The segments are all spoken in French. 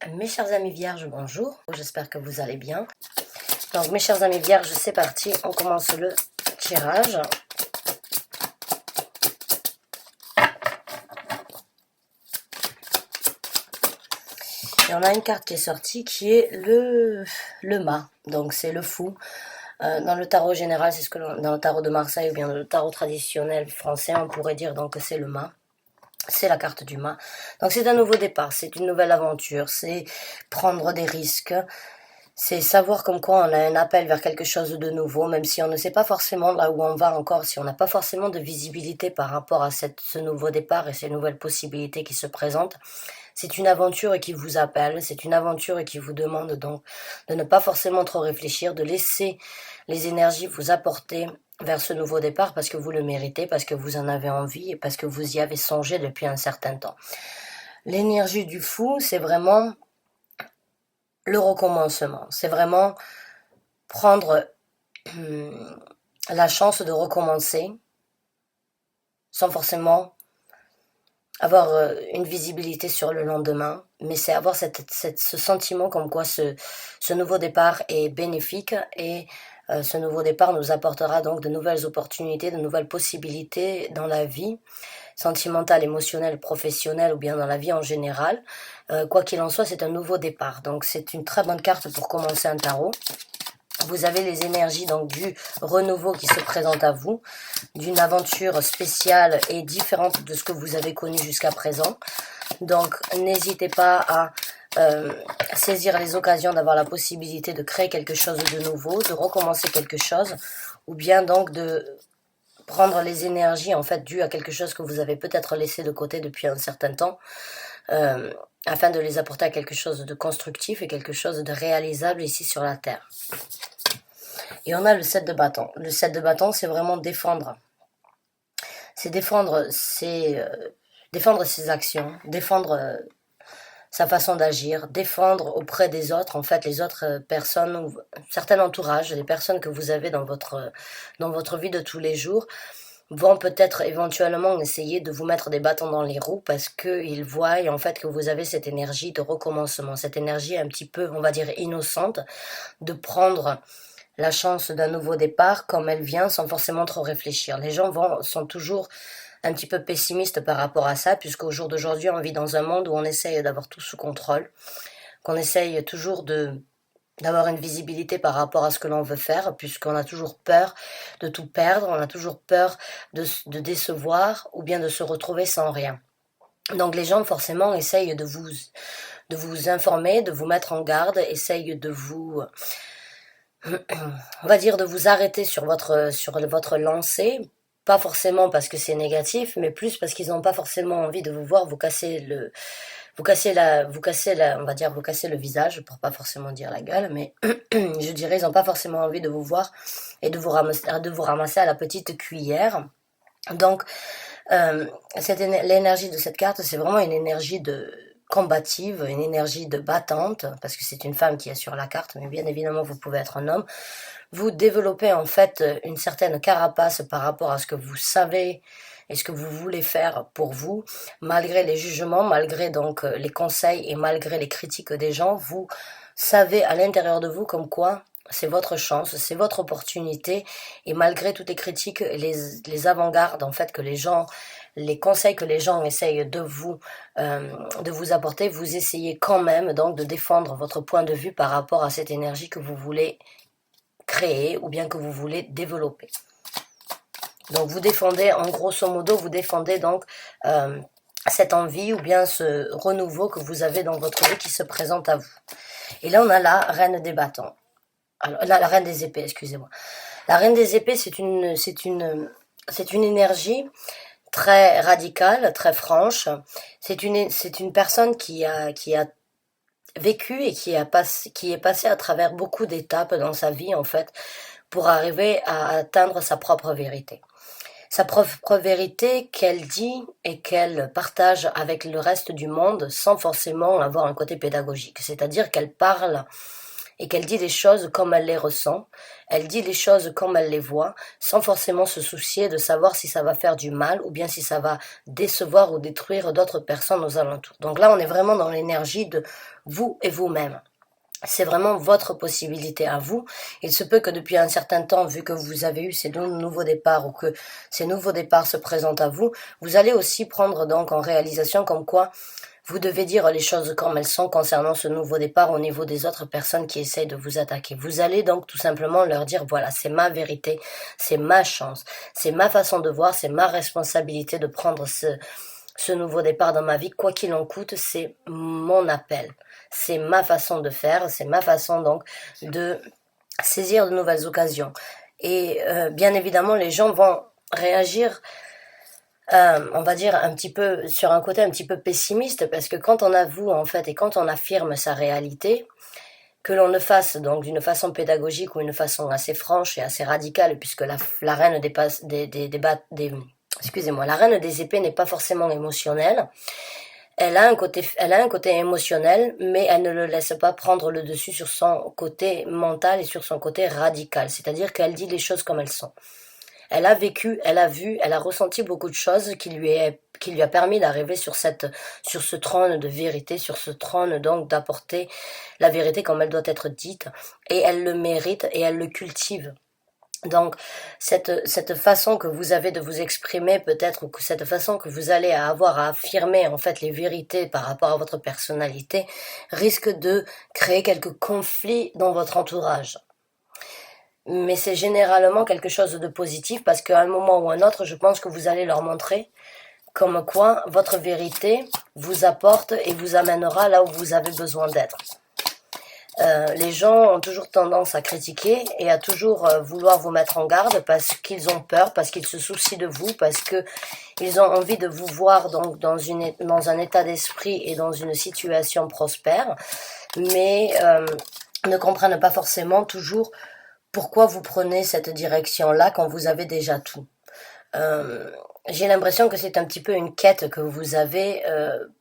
Mes chers amis vierges, bonjour, j'espère que vous allez bien. Donc mes chers amis vierges, c'est parti, on commence le tirage. Et on a une carte qui est sortie qui est le mât, donc c'est le fou. Dans le tarot général, c'est ce que dans le tarot de Marseille ou bien dans le tarot traditionnel français, on pourrait dire donc que c'est le mât. C'est la carte du mât. Donc c'est un nouveau départ, c'est une nouvelle aventure, c'est prendre des risques, c'est savoir comme quoi on a un appel vers quelque chose de nouveau, même si on ne sait pas forcément là où on va encore, si on n'a pas forcément de visibilité par rapport à ce nouveau départ et ces nouvelles possibilités qui se présentent. C'est une aventure qui vous appelle, c'est une aventure qui vous demande donc de ne pas forcément trop réfléchir, de laisser les énergies vous apporter vers ce nouveau départ parce que vous le méritez, parce que vous en avez envie et parce que vous y avez songé depuis un certain temps. L'énergie du fou, c'est vraiment le recommencement, c'est vraiment prendre la chance de recommencer sans forcément avoir une visibilité sur le lendemain, mais c'est avoir ce sentiment comme quoi ce nouveau départ est bénéfique et ce nouveau départ nous apportera donc de nouvelles opportunités, de nouvelles possibilités dans la vie sentimentale, émotionnelle, professionnelle ou bien dans la vie en général. Quoi qu'il en soit, c'est un nouveau départ. Donc c'est une très bonne carte pour commencer un tarot. Vous avez les énergies donc du renouveau qui se présente à vous, d'une aventure spéciale et différente de ce que vous avez connu jusqu'à présent. Donc n'hésitez pas à saisir les occasions d'avoir la possibilité de créer quelque chose de nouveau, de recommencer quelque chose, ou bien donc de prendre les énergies en fait dues à quelque chose que vous avez peut-être laissé de côté depuis un certain temps, afin de les apporter à quelque chose de constructif et quelque chose de réalisable ici sur la Terre. Et on a le 7 de bâton. Le 7 de bâton, c'est vraiment défendre. C'est défendre ses actions, défendre sa façon d'agir, défendre auprès des autres, en fait, les autres personnes, ou certains entourages, les personnes que vous avez dans votre vie de tous les jours, vont peut-être éventuellement essayer de vous mettre des bâtons dans les roues parce qu'ils voient en fait que vous avez cette énergie de recommencement, cette énergie un petit peu, on va dire, innocente, de prendre la chance d'un nouveau départ comme elle vient sans forcément trop réfléchir. Les gens sont toujours un petit peu pessimistes par rapport à ça, puisqu'au jour d'aujourd'hui, on vit dans un monde où on essaye d'avoir tout sous contrôle, qu'on essaye toujours d'avoir une visibilité par rapport à ce que l'on veut faire, puisqu'on a toujours peur de tout perdre, on a toujours peur de décevoir ou bien de se retrouver sans rien. Donc les gens forcément essayent de vous informer, de vous mettre en garde, essayent de vous, on va dire, de vous arrêter sur votre lancée, pas forcément parce que c'est négatif, mais plus parce qu'ils n'ont pas forcément envie de vous voir vous casser on va dire, vous casser le visage, pour pas forcément dire la gueule, mais je dirais, ils n'ont pas forcément envie de vous voir et de vous ramasser à la petite cuillère. Donc, l'énergie de cette carte, c'est vraiment une énergie de combative, une énergie de battante, parce que c'est une femme qui est sur la carte, mais bien évidemment, vous pouvez être un homme. Vous développez en fait une certaine carapace par rapport à ce que vous savez et ce que vous voulez faire pour vous, malgré les jugements, malgré donc les conseils et malgré les critiques des gens, vous savez à l'intérieur de vous comme quoi c'est votre chance, c'est votre opportunité, et malgré toutes les critiques, les avant-gardes en fait que les gens, les conseils que les gens essayent de vous apporter, vous essayez quand même donc de défendre votre point de vue par rapport à cette énergie que vous voulez créer ou bien que vous voulez développer. Donc vous défendez, en grosso modo, vous défendez donc cette envie ou bien ce renouveau que vous avez dans votre vie qui se présente à vous. Et là on a la reine des bâtons. Alors, la reine des épées, excusez-moi. La reine des épées, c'est une énergie très radicale, très franche. C'est une personne qui a vécu et qui est passée à travers beaucoup d'étapes dans sa vie, en fait, pour arriver à atteindre sa propre vérité. Sa propre vérité qu'elle dit et qu'elle partage avec le reste du monde sans forcément avoir un côté pédagogique. C'est-à-dire qu'elle parle et qu'elle dit les choses comme elle les ressent, elle dit les choses comme elle les voit, sans forcément se soucier de savoir si ça va faire du mal ou bien si ça va décevoir ou détruire d'autres personnes aux alentours. Donc là, on est vraiment dans l'énergie de vous et vous-même. C'est vraiment votre possibilité à vous. Il se peut que depuis un certain temps, vu que vous avez eu ces nouveaux départs ou que ces nouveaux départs se présentent à vous, vous allez aussi prendre donc en réalisation comme quoi vous devez dire les choses comme elles sont concernant ce nouveau départ au niveau des autres personnes qui essayent de vous attaquer. Vous allez donc tout simplement leur dire, voilà, c'est ma vérité, c'est ma chance, c'est ma façon de voir, c'est ma responsabilité de prendre ce nouveau départ dans ma vie, quoi qu'il en coûte, c'est mon appel. C'est ma façon de faire, c'est ma façon donc de saisir de nouvelles occasions. Et bien évidemment, les gens vont réagir, on va dire, un petit peu sur un côté un petit peu pessimiste, parce que quand on avoue en fait et quand on affirme sa réalité, que l'on le fasse donc d'une façon pédagogique ou une façon assez franche et assez radicale, puisque la reine excusez-moi, la reine des épées n'est pas forcément émotionnelle. Elle a un côté émotionnel, mais elle ne le laisse pas prendre le dessus sur son côté mental et sur son côté radical. C'est-à-dire qu'elle dit les choses comme elles sont. Elle a vécu, elle a vu, elle a ressenti beaucoup de choses qui lui a permis d'arriver sur ce trône de vérité, sur ce trône donc d'apporter la vérité comme elle doit être dite. Et elle le mérite et elle le cultive. Donc, cette façon que vous avez de vous exprimer peut-être, ou que cette façon que vous allez avoir à affirmer en fait les vérités par rapport à votre personnalité, risque de créer quelques conflits dans votre entourage. Mais c'est généralement quelque chose de positif parce qu'à un moment ou un autre, je pense que vous allez leur montrer comme quoi votre vérité vous apporte et vous amènera là où vous avez besoin d'être. Les gens ont toujours tendance à critiquer et à toujours vouloir vous mettre en garde parce qu'ils ont peur, parce qu'ils se soucient de vous, parce qu'ils ont envie de vous voir donc dans un état d'esprit et dans une situation prospère, mais ne comprennent pas forcément toujours pourquoi vous prenez cette direction-là quand vous avez déjà tout. J'ai l'impression que c'est un petit peu une quête que vous avez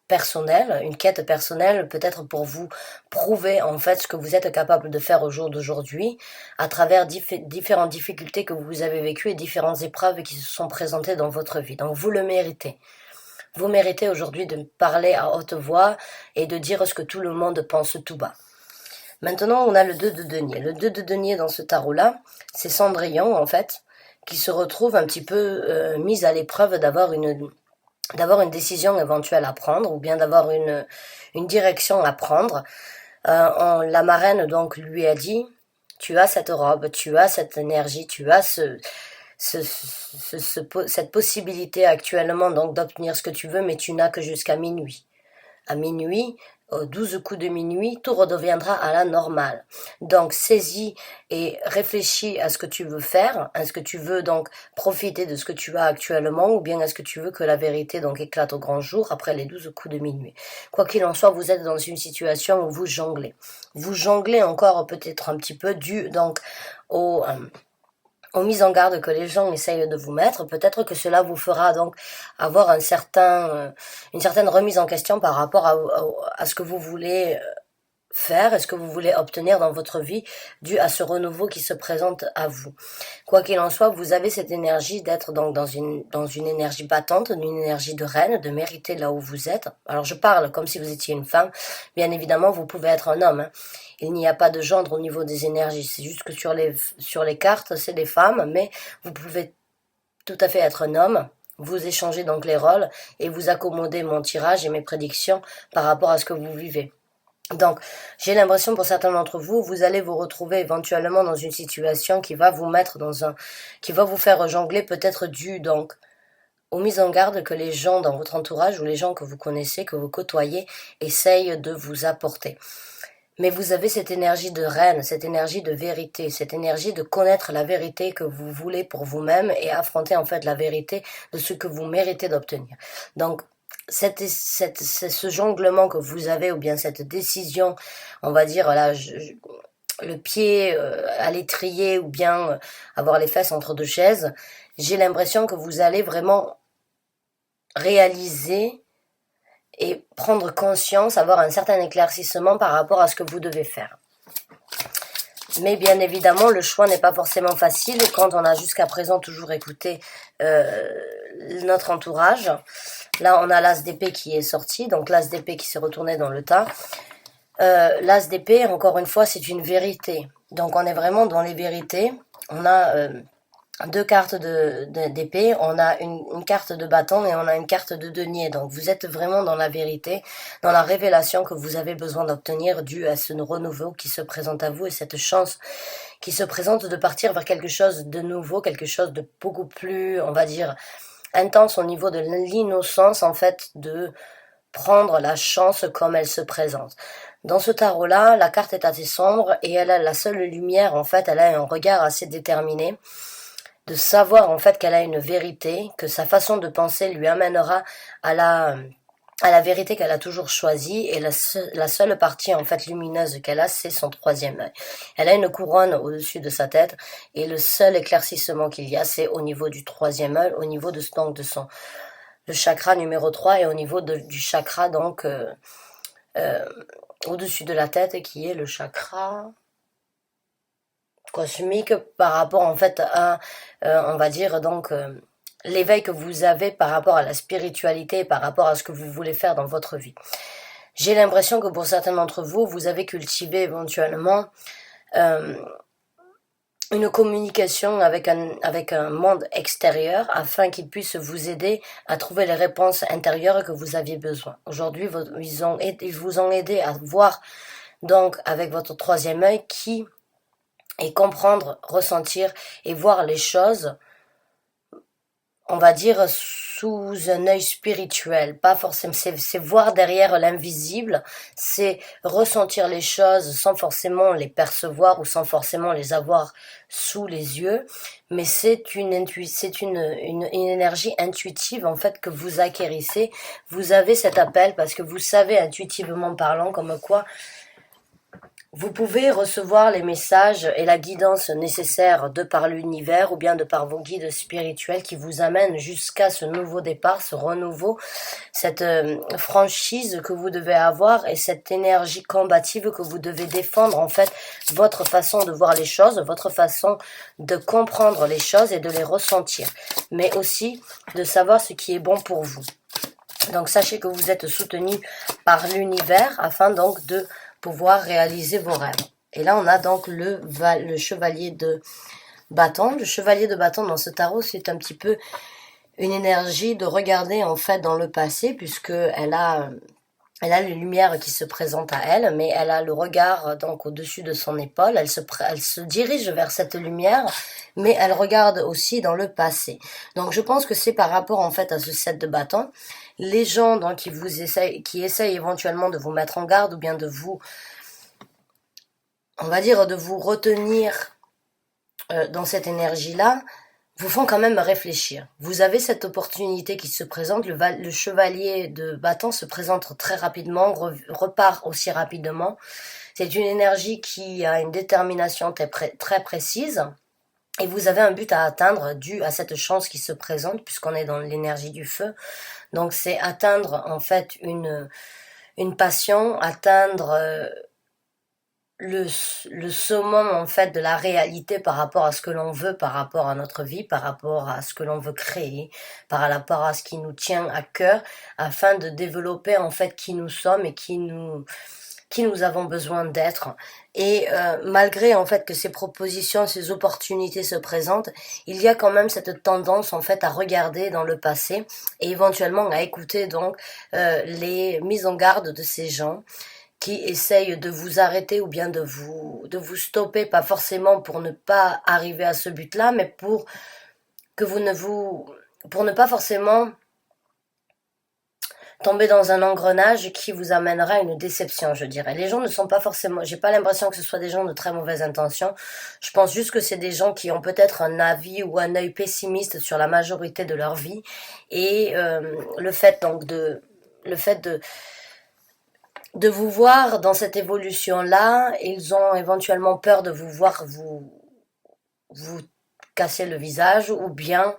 personnelle, une quête personnelle peut-être pour vous prouver en fait ce que vous êtes capable de faire au jour d'aujourd'hui à travers différentes difficultés que vous avez vécues et différentes épreuves qui se sont présentées dans votre vie. Donc vous le méritez. Vous méritez aujourd'hui de parler à haute voix et de dire ce que tout le monde pense tout bas. Maintenant, on a le 2 de denier. Le 2 de denier dans ce tarot-là, c'est Cendrillon en fait, qui se retrouve un petit peu mise à l'épreuve d'avoir une décision éventuelle à prendre ou bien d'avoir une direction à prendre. La marraine donc lui a dit, tu as cette robe, tu as cette énergie, tu as cette possibilité actuellement donc d'obtenir ce que tu veux, mais tu n'as que jusqu'à minuit. À minuit, 12 coups de minuit, tout redeviendra à la normale. Donc, saisis et réfléchis à ce que tu veux faire, à ce que tu veux donc profiter de ce que tu as actuellement, ou bien est-ce que tu veux que la vérité donc éclate au grand jour après les 12 coups de minuit. Quoi qu'il en soit, vous êtes dans une situation où vous jonglez. Vous jonglez encore peut-être un petit peu dû donc aux mises en garde que les gens essayent de vous mettre, peut-être que cela vous fera donc avoir une certaine remise en question par rapport à ce que vous voulez faire et ce que vous voulez obtenir dans votre vie dû à ce renouveau qui se présente à vous. Quoi qu'il en soit, vous avez cette énergie d'être donc dans une énergie battante, une énergie de reine, de mériter là où vous êtes. Alors je parle comme si vous étiez une femme, bien évidemment vous pouvez être un homme, hein. Il n'y a pas de gendre au niveau des énergies, c'est juste que sur les cartes c'est des femmes, mais vous pouvez tout à fait être un homme. Vous échangez donc les rôles et vous accommodez mon tirage et mes prédictions par rapport à ce que vous vivez. Donc, j'ai l'impression pour certains d'entre vous, vous allez vous retrouver éventuellement dans une situation qui va vous mettre qui va vous faire jongler peut-être dû donc aux mises en garde que les gens dans votre entourage ou les gens que vous connaissez, que vous côtoyez, essayent de vous apporter. Mais vous avez cette énergie de reine, cette énergie de vérité, cette énergie de connaître la vérité que vous voulez pour vous-même et affronter en fait la vérité de ce que vous méritez d'obtenir. Donc, ce jonglement que vous avez ou bien cette décision, on va dire là, le pied à l'étrier ou bien avoir les fesses entre deux chaises, j'ai l'impression que vous allez vraiment réaliser et prendre conscience, avoir un certain éclaircissement par rapport à ce que vous devez faire. Mais bien évidemment, le choix n'est pas forcément facile quand on a jusqu'à présent toujours écouté notre entourage. Là, on a l'as d'épée qui est sorti, donc l'as d'épée qui s'est retourné dans le tas. L'as d'épée, encore une fois, c'est une vérité. Donc on est vraiment dans les vérités. On a deux cartes d'épée, on a une carte de bâton et on a une carte de denier. Donc vous êtes vraiment dans la vérité, dans la révélation que vous avez besoin d'obtenir dû à ce renouveau qui se présente à vous et cette chance qui se présente de partir vers quelque chose de nouveau, quelque chose de beaucoup plus, on va dire, intense au niveau de l'innocence, en fait, de prendre la chance comme elle se présente. Dans ce tarot-là, la carte est assez sombre et elle a la seule lumière, en fait, elle a un regard assez déterminé, de savoir en fait qu'elle a une vérité, que sa façon de penser lui amènera à la vérité qu'elle a toujours choisie, et la seule partie en fait lumineuse qu'elle a, c'est son troisième œil. Elle a une couronne au-dessus de sa tête, et le seul éclaircissement qu'il y a, c'est au niveau du troisième œil, au niveau de son le chakra numéro 3, et au niveau du chakra donc au-dessus de la tête, qui est le chakra cosmique par rapport en fait à, on va dire donc l'éveil que vous avez par rapport à la spiritualité, par rapport à ce que vous voulez faire dans votre vie. J'ai l'impression que pour certains d'entre vous, vous avez cultivé éventuellement une communication avec un monde extérieur afin qu'il puisse vous aider à trouver les réponses intérieures que vous aviez besoin. Aujourd'hui, ils vous ont aidé à voir donc avec votre troisième œil et comprendre, ressentir et voir les choses, on va dire, sous un œil spirituel. Pas forcément, c'est voir derrière l'invisible, c'est ressentir les choses sans forcément les percevoir ou sans forcément les avoir sous les yeux, mais c'est une énergie intuitive en fait que vous acquérissez. Vous avez cet appel parce que vous savez intuitivement parlant comme quoi vous pouvez recevoir les messages et la guidance nécessaire de par l'univers ou bien de par vos guides spirituels qui vous amènent jusqu'à ce nouveau départ, ce renouveau, cette franchise que vous devez avoir et cette énergie combative que vous devez défendre, en fait, votre façon de voir les choses, votre façon de comprendre les choses et de les ressentir, mais aussi de savoir ce qui est bon pour vous. Donc sachez que vous êtes soutenu par l'univers afin donc de pouvoir réaliser vos rêves. Et là, on a donc le chevalier de bâton. Le chevalier de bâton dans ce tarot, c'est un petit peu une énergie de regarder en fait dans le passé, puisque elle a les lumières qui se présentent à elle, mais elle a le regard donc au-dessus de son épaule. Elle se dirige vers cette lumière, mais elle regarde aussi dans le passé. Donc je pense que c'est par rapport en fait à ce 7 de bâton. Les gens donc qui essayent éventuellement de vous mettre en garde ou bien de vous, on va dire, de vous retenir dans cette énergie-là, vous font quand même réfléchir. Vous avez cette opportunité qui se présente, le chevalier de bâton se présente très rapidement, repart aussi rapidement. C'est une énergie qui a une détermination très précise. Et vous avez un but à atteindre dû à cette chance qui se présente, puisqu'on est dans l'énergie du feu. Donc c'est atteindre en fait une passion, atteindre le summum en fait de la réalité par rapport à ce que l'on veut, par rapport à notre vie, par rapport à ce que l'on veut créer, par rapport à ce qui nous tient à cœur, afin de développer en fait qui nous sommes et qui nous avons besoin d'être. Et malgré en fait que ces propositions, ces opportunités se présentent, il y a quand même cette tendance en fait à regarder dans le passé et éventuellement à écouter donc les mises en garde de ces gens qui essayent de vous arrêter ou bien de vous stopper, pas forcément pour ne pas arriver à ce but-là, mais pour ne pas forcément tomber dans un engrenage qui vous amènera à une déception, je dirais. Les gens ne sont pas forcément, j'ai pas l'impression que ce soit des gens de très mauvaise intention. Je pense juste que c'est des gens qui ont peut-être un avis ou un œil pessimiste sur la majorité de leur vie. Et le fait de vous voir dans cette évolution-là, ils ont éventuellement peur de vous voir vous casser le visage ou bien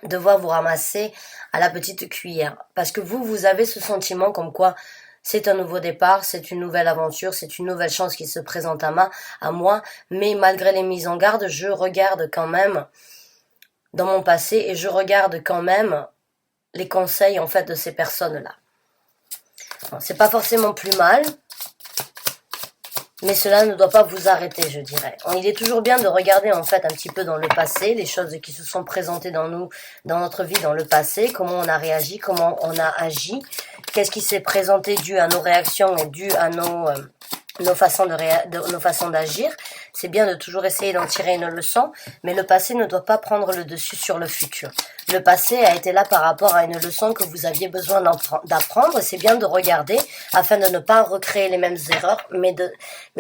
devoir vous ramasser à la petite cuillère. Parce que vous avez ce sentiment comme quoi c'est un nouveau départ, c'est une nouvelle aventure, c'est une nouvelle chance qui se présente à moi, mais malgré les mises en garde, je regarde quand même dans mon passé et je regarde quand même les conseils en fait de ces personnes-là. Bon, c'est pas forcément plus mal, mais cela ne doit pas vous arrêter, je dirais. Il est toujours bien de regarder en fait un petit peu dans le passé, les choses qui se sont présentées dans nous, dans notre vie dans le passé, comment on a réagi, comment on a agi, qu'est-ce qui s'est présenté dû à nos réactions et dû à nos façons d'agir. C'est bien de toujours essayer d'en tirer une leçon, mais le passé ne doit pas prendre le dessus sur le futur. Le passé a été là par rapport à une leçon que vous aviez besoin d'apprendre. C'est bien de regarder afin de ne pas recréer les mêmes erreurs, mais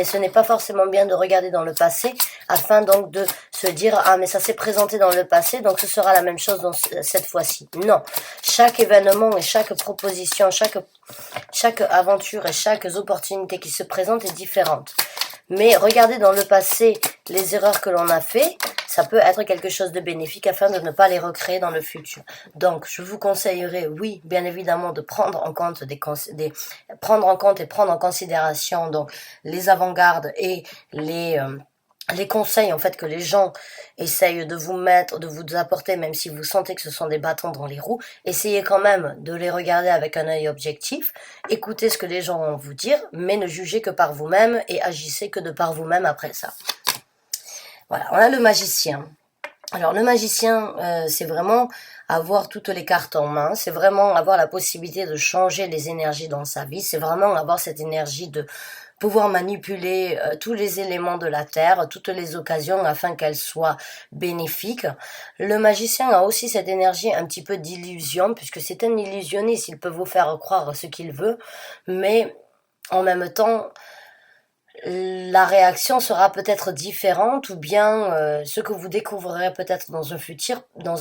ce n'est pas forcément bien de regarder dans le passé afin donc de se dire « Ah, mais ça s'est présenté dans le passé, donc ce sera la même chose dans cette fois-ci. » Non, chaque événement et chaque proposition, chaque aventure et chaque opportunité qui se présente est différente. Mais regarder dans le passé les erreurs que l'on a fait, ça peut être quelque chose de bénéfique afin de ne pas les recréer dans le futur. Donc, je vous conseillerais, oui, bien évidemment, de prendre en compte prendre en compte et prendre en considération donc les avant-gardes et les conseils en fait que les gens essayent de vous mettre, de vous apporter, même si vous sentez que ce sont des bâtons dans les roues, essayez quand même de les regarder avec un œil objectif, écoutez ce que les gens vont vous dire, mais ne jugez que par vous-même et agissez que de par vous-même après ça. Voilà, on a le magicien. Alors le magicien, c'est vraiment avoir toutes les cartes en main, c'est vraiment avoir la possibilité de changer les énergies dans sa vie, c'est vraiment avoir cette énergie de pouvoir manipuler tous les éléments de la terre, toutes les occasions afin qu'elles soient bénéfiques. Le magicien a aussi cette énergie un petit peu d'illusion, puisque c'est un illusionniste, il peut vous faire croire ce qu'il veut, mais en même temps, la réaction sera peut-être différente ou bien ce que vous découvrirez peut-être dans un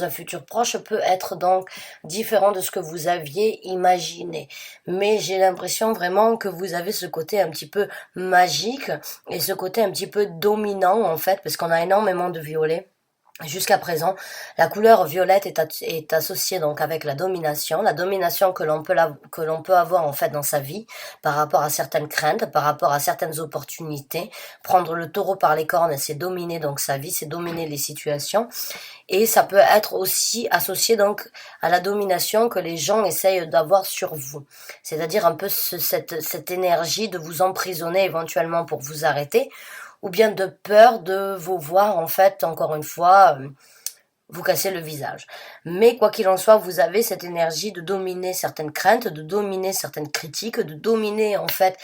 futur proche peut être donc différent de ce que vous aviez imaginé. Mais j'ai l'impression vraiment que vous avez ce côté un petit peu magique et ce côté un petit peu dominant en fait, parce qu'on a énormément de violets. Jusqu'à présent, la couleur violette est associée donc avec la domination que l'on peut avoir en fait dans sa vie par rapport à certaines craintes, par rapport à certaines opportunités. Prendre le taureau par les cornes, c'est dominer donc sa vie, c'est dominer les situations, et ça peut être aussi associé donc à la domination que les gens essayent d'avoir sur vous, c'est-à-dire un peu cette énergie de vous emprisonner éventuellement pour vous arrêter, ou bien de peur de vous voir, en fait, encore une fois, vous casser le visage. Mais quoi qu'il en soit, vous avez cette énergie de dominer certaines craintes, de dominer certaines critiques, de dominer, en fait,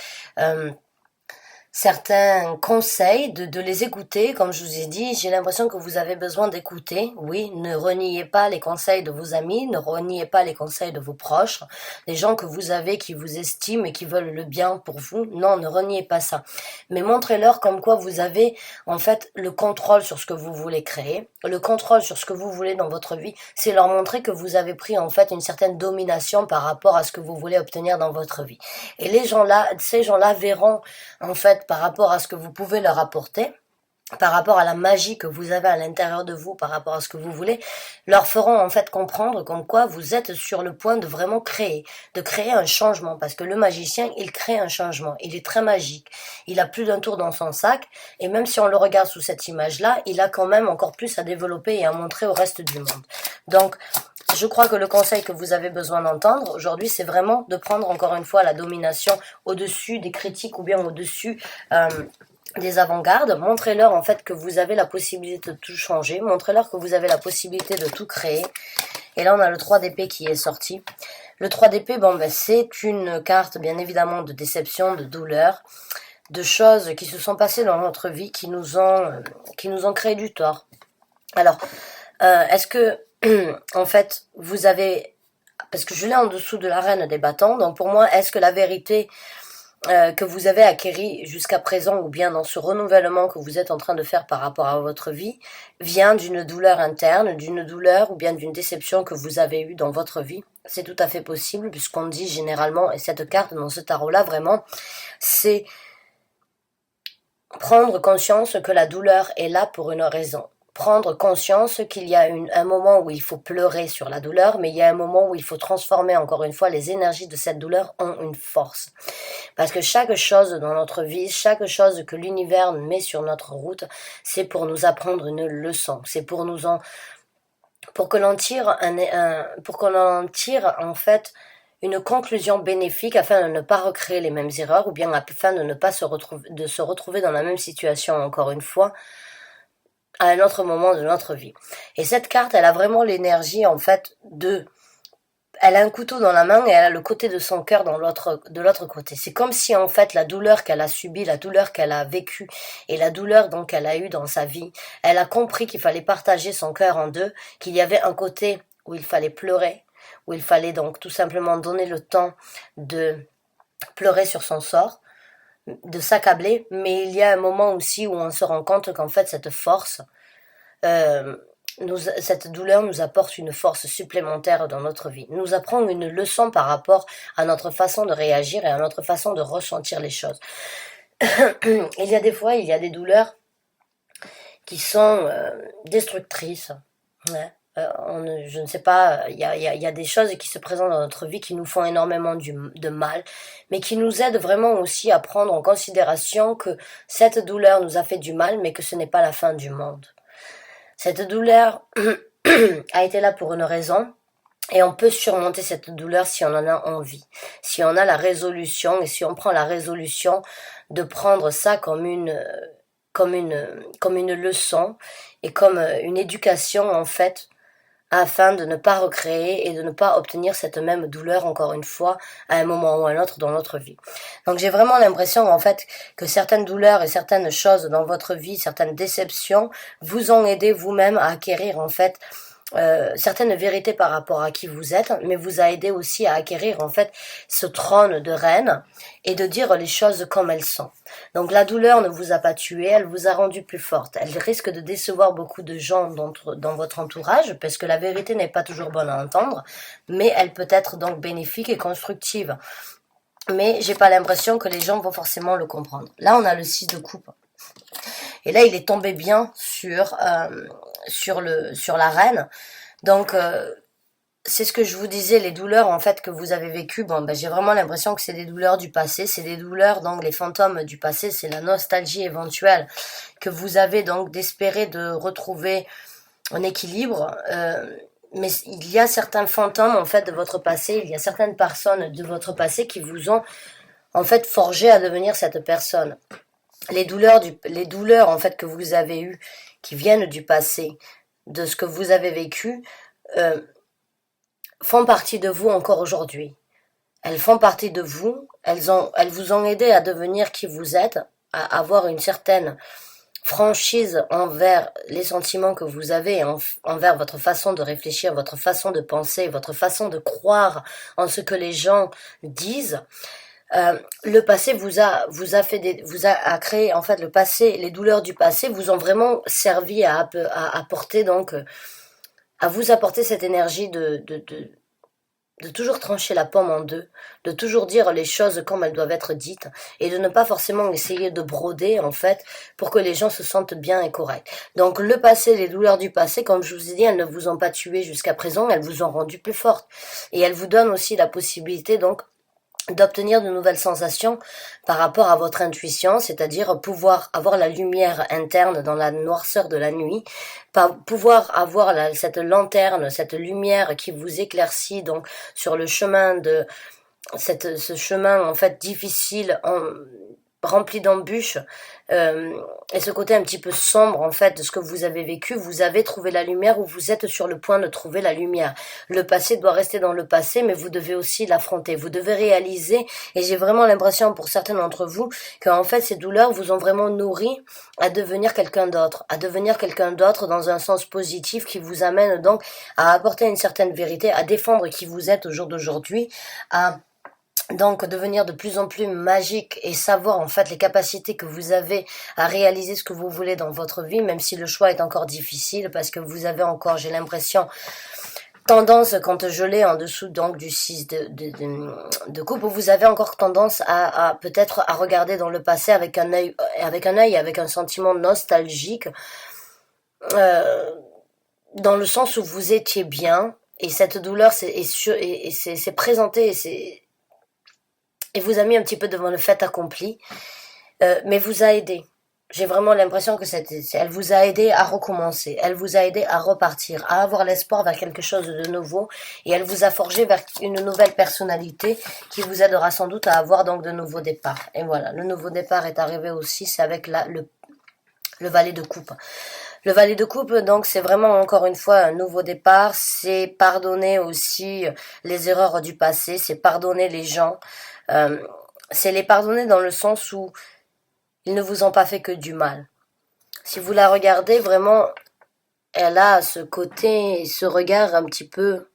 certains conseils, de les écouter. Comme je vous ai dit, j'ai l'impression que vous avez besoin d'écouter. Oui, ne reniez pas les conseils de vos amis, ne reniez pas les conseils de vos proches, les gens que vous avez, qui vous estiment et qui veulent le bien pour vous. Non, ne reniez pas ça. Mais montrez-leur comme quoi vous avez en fait le contrôle sur ce que vous voulez créer, le contrôle sur ce que vous voulez dans votre vie. C'est leur montrer que vous avez pris en fait une certaine domination par rapport à ce que vous voulez obtenir dans votre vie. Et ces gens-là verront en fait par rapport à ce que vous pouvez leur apporter, par rapport à la magie que vous avez à l'intérieur de vous, par rapport à ce que vous voulez, leur feront en fait comprendre comme quoi vous êtes sur le point de vraiment créer un changement, parce que le magicien, il crée un changement, il est très magique, il a plus d'un tour dans son sac, et même si on le regarde sous cette image-là, il a quand même encore plus à développer et à montrer au reste du monde. Donc, je crois que le conseil que vous avez besoin d'entendre aujourd'hui, c'est vraiment de prendre encore une fois la domination au-dessus des critiques ou bien au-dessus des avant-gardes. Montrez-leur en fait que vous avez la possibilité de tout changer. Montrez-leur que vous avez la possibilité de tout créer. Et là, on a le 3 d'épée qui est sorti. Le 3 d'épée, c'est une carte bien évidemment de déception, de douleur, de choses qui se sont passées dans notre vie, qui nous ont créé du tort. Alors, est-ce que en fait, vous avez, parce que je l'ai en dessous de la reine des bâtons, donc pour moi, est-ce que la vérité que vous avez acquérie jusqu'à présent, ou bien dans ce renouvellement que vous êtes en train de faire par rapport à votre vie, vient d'une douleur interne, d'une douleur ou bien d'une déception que vous avez eue dans votre vie? C'est tout à fait possible, puisqu'on dit généralement, et cette carte dans ce tarot-là, vraiment, c'est prendre conscience que la douleur est là pour une raison. prendre conscience qu'il y a un moment où il faut pleurer sur la douleur, mais il y a un moment où il faut transformer encore une fois les énergies de cette douleur en une force. Parce que chaque chose dans notre vie, chaque chose que l'univers met sur notre route, c'est pour nous apprendre une leçon, c'est pour pour que l'on tire pour qu'on en tire en fait une conclusion bénéfique afin de ne pas recréer les mêmes erreurs ou bien afin de ne pas se retrouver dans la même situation encore une fois à un autre moment de notre vie. Et cette carte, elle a vraiment l'énergie en fait elle a un couteau dans la main et elle a le côté de son cœur de l'autre côté. C'est comme si en fait la douleur qu'elle a subie, la douleur qu'elle a vécue et la douleur donc qu'elle a eue dans sa vie, elle a compris qu'il fallait partager son cœur en deux, qu'il y avait un côté où il fallait pleurer, où il fallait donc tout simplement donner le temps de pleurer sur son sort, de s'accabler, mais il y a un moment aussi où on se rend compte qu'en fait cette force, cette douleur nous apporte une force supplémentaire dans notre vie, nous apprend une leçon par rapport à notre façon de réagir et à notre façon de ressentir les choses. Il y a des fois, il y a des douleurs qui sont destructrices. Ouais. Je ne sais pas, il y a des choses qui se présentent dans notre vie qui nous font énormément de mal, mais qui nous aident vraiment aussi à prendre en considération que cette douleur nous a fait du mal, mais que ce n'est pas la fin du monde. Cette douleur a été là pour une raison, et on peut surmonter cette douleur si on en a envie, si on a la résolution, et si on prend la résolution de prendre ça comme une leçon, et comme une éducation en fait, afin de ne pas recréer et de ne pas obtenir cette même douleur encore une fois à un moment ou à un autre dans notre vie. Donc j'ai vraiment l'impression en fait que certaines douleurs et certaines choses dans votre vie, certaines déceptions vous ont aidé vous-même à acquérir en fait certaines vérités par rapport à qui vous êtes, mais vous a aidé aussi à acquérir en fait ce trône de reine et de dire les choses comme elles sont. Donc la douleur ne vous a pas tué, elle vous a rendu plus forte. Elle risque de décevoir beaucoup de gens dans votre entourage, parce que la vérité n'est pas toujours bonne à entendre, mais elle peut être donc bénéfique et constructive. Mais j'ai pas l'impression que les gens vont forcément le comprendre. Là, on a le 6 de coupe. Et là, il est tombé bien sur la reine. Donc, c'est ce que je vous disais, les douleurs en fait que vous avez vécues, j'ai vraiment l'impression que c'est des douleurs du passé, c'est des douleurs, donc les fantômes du passé, c'est la nostalgie éventuelle que vous avez donc d'espérer de retrouver un équilibre. Mais il y a certains fantômes en fait de votre passé, il y a certaines personnes de votre passé qui vous ont en fait forgé à devenir cette personne. Les douleurs en fait que vous avez eues, qui viennent du passé, de ce que vous avez vécu, font partie de vous encore aujourd'hui. Elles font partie de vous, elles vous ont aidé à devenir qui vous êtes, à avoir une certaine franchise envers les sentiments que vous avez, envers votre façon de réfléchir, votre façon de penser, votre façon de croire en ce que les gens disent. Le passé vous a créé, en fait, le passé, les douleurs du passé vous ont vraiment servi à apporter donc, à vous apporter cette énergie de toujours trancher la pomme en deux, de toujours dire les choses comme elles doivent être dites, et de ne pas forcément essayer de broder, en fait, pour que les gens se sentent bien et corrects. Donc le passé, les douleurs du passé, comme je vous ai dit, elles ne vous ont pas tué jusqu'à présent, elles vous ont rendu plus forte. Et elles vous donnent aussi la possibilité, donc, d'obtenir de nouvelles sensations par rapport à votre intuition, c'est-à-dire pouvoir avoir la lumière interne dans la noirceur de la nuit, pouvoir avoir cette lanterne, cette lumière qui vous éclaircit donc sur le chemin ce chemin en fait difficile, rempli d'embûches, et ce côté un petit peu sombre en fait de ce que vous avez vécu, vous avez trouvé la lumière ou vous êtes sur le point de trouver la lumière. Le passé doit rester dans le passé, mais vous devez aussi l'affronter, vous devez réaliser, et j'ai vraiment l'impression pour certains d'entre vous qu'en fait ces douleurs vous ont vraiment nourri à devenir quelqu'un d'autre, dans un sens positif qui vous amène donc à apporter une certaine vérité, à défendre qui vous êtes au jour d'aujourd'hui, à donc devenir de plus en plus magique et savoir en fait les capacités que vous avez à réaliser ce que vous voulez dans votre vie, même si le choix est encore difficile parce que vous avez encore, j'ai l'impression, tendance, quand je l'ai en dessous donc du 6 de coupe, vous avez encore tendance à peut-être à regarder dans le passé avec un œil, avec un sentiment nostalgique, dans le sens où vous étiez bien, et cette douleur s'est présentée, et vous a mis un petit peu devant le fait accompli, mais vous a aidé. J'ai vraiment l'impression que elle vous a aidé à recommencer, elle vous a aidé à repartir, à avoir l'espoir vers quelque chose de nouveau, et elle vous a forgé vers une nouvelle personnalité qui vous aidera sans doute à avoir donc de nouveaux départs. Et voilà, le nouveau départ est arrivé aussi, c'est avec le valet de coupe. Le valet de coupe, donc, c'est vraiment encore une fois un nouveau départ, c'est pardonner aussi les erreurs du passé, c'est pardonner les gens, c'est les pardonner dans le sens où ils ne vous ont pas fait que du mal. Si vous la regardez, vraiment, elle a ce côté, ce regard un petit peu,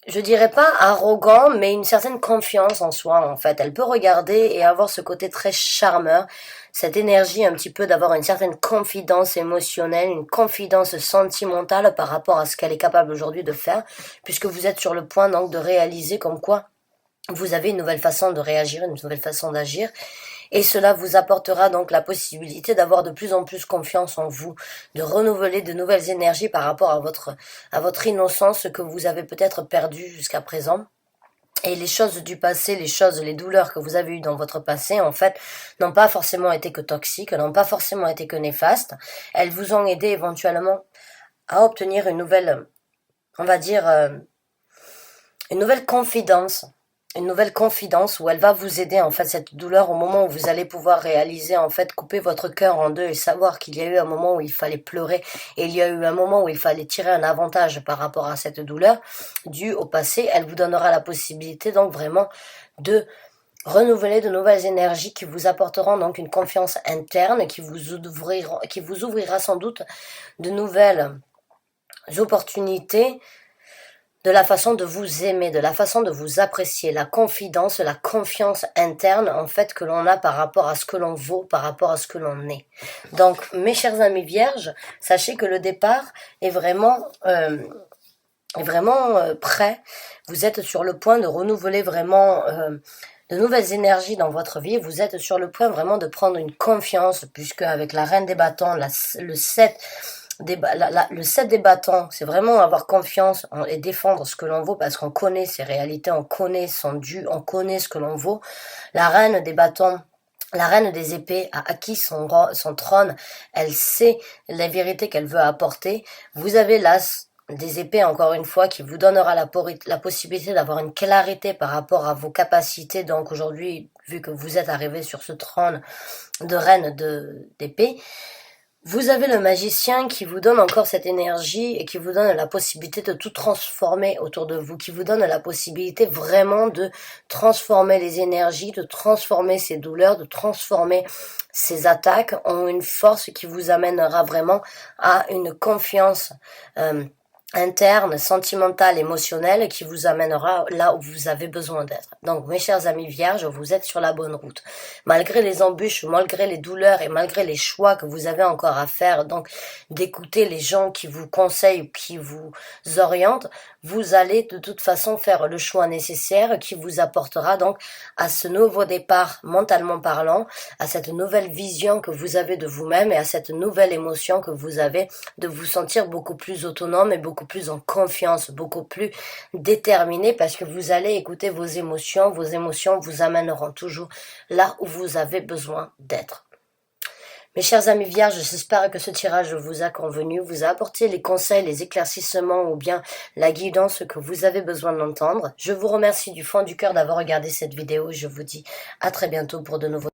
je dirais pas arrogant, mais une certaine confiance en soi, en fait. Elle peut regarder et avoir ce côté très charmeur, cette énergie un petit peu d'avoir une certaine confidence émotionnelle, une confidence sentimentale par rapport à ce qu'elle est capable aujourd'hui de faire, puisque vous êtes sur le point donc de réaliser comme quoi vous avez une nouvelle façon de réagir, une nouvelle façon d'agir, et cela vous apportera donc la possibilité d'avoir de plus en plus confiance en vous, de renouveler de nouvelles énergies par rapport à votre innocence que vous avez peut-être perdue jusqu'à présent. Et les choses du passé, les douleurs que vous avez eues dans votre passé, en fait, n'ont pas forcément été que toxiques, n'ont pas forcément été que néfastes. Elles vous ont aidé éventuellement à obtenir une nouvelle, on va dire, une nouvelle confidence où elle va vous aider, en fait, cette douleur, au moment où vous allez pouvoir réaliser, en fait, couper votre cœur en deux et savoir qu'il y a eu un moment où il fallait pleurer et il y a eu un moment où il fallait tirer un avantage par rapport à cette douleur due au passé. Elle vous donnera la possibilité, donc, vraiment de renouveler de nouvelles énergies qui vous apporteront donc une confiance interne, qui vous ouvrira sans doute de nouvelles opportunités, de la façon de vous aimer, de la façon de vous apprécier, la confidence, la confiance interne en fait que l'on a par rapport à ce que l'on vaut, par rapport à ce que l'on est. Donc mes chers amis vierges, sachez que le départ est vraiment prêt. Vous êtes sur le point de renouveler vraiment de nouvelles énergies dans votre vie. Vous êtes sur le point vraiment de prendre une confiance, puisque avec la reine des bâtons, le 7 le 7 des bâtons, c'est vraiment avoir confiance et défendre ce que l'on vaut, parce qu'on connaît ses réalités, on connaît son dû, on connaît ce que l'on vaut. La reine des bâtons, la reine des épées a acquis son trône, elle sait la vérité qu'elle veut apporter. Vous avez l'as des épées, encore une fois, qui vous donnera la possibilité d'avoir une clarté par rapport à vos capacités. Donc aujourd'hui, vu que vous êtes arrivé sur ce trône de reine d'épée, vous avez le magicien qui vous donne encore cette énergie et qui vous donne la possibilité de tout transformer autour de vous, qui vous donne la possibilité vraiment de transformer les énergies, de transformer ces douleurs, de transformer ces attaques en une force qui vous amènera vraiment à une confiance interne, sentimentale, émotionnelle, qui vous amènera là où vous avez besoin d'être. Donc, mes chers amis vierges, vous êtes sur la bonne route. Malgré les embûches, malgré les douleurs et malgré les choix que vous avez encore à faire, donc d'écouter les gens qui vous conseillent, qui vous orientent, vous allez de toute façon faire le choix nécessaire qui vous apportera donc à ce nouveau départ mentalement parlant, à cette nouvelle vision que vous avez de vous-même et à cette nouvelle émotion que vous avez de vous sentir beaucoup plus autonome et beaucoup plus en confiance, beaucoup plus déterminé, parce que vous allez écouter vos émotions vous amèneront toujours là où vous avez besoin d'être. Mes chers amis vierges, j'espère que ce tirage vous a convenu, vous a apporté les conseils, les éclaircissements ou bien la guidance que vous avez besoin d'entendre. Je vous remercie du fond du cœur d'avoir regardé cette vidéo. Je vous dis à très bientôt pour de nouveaux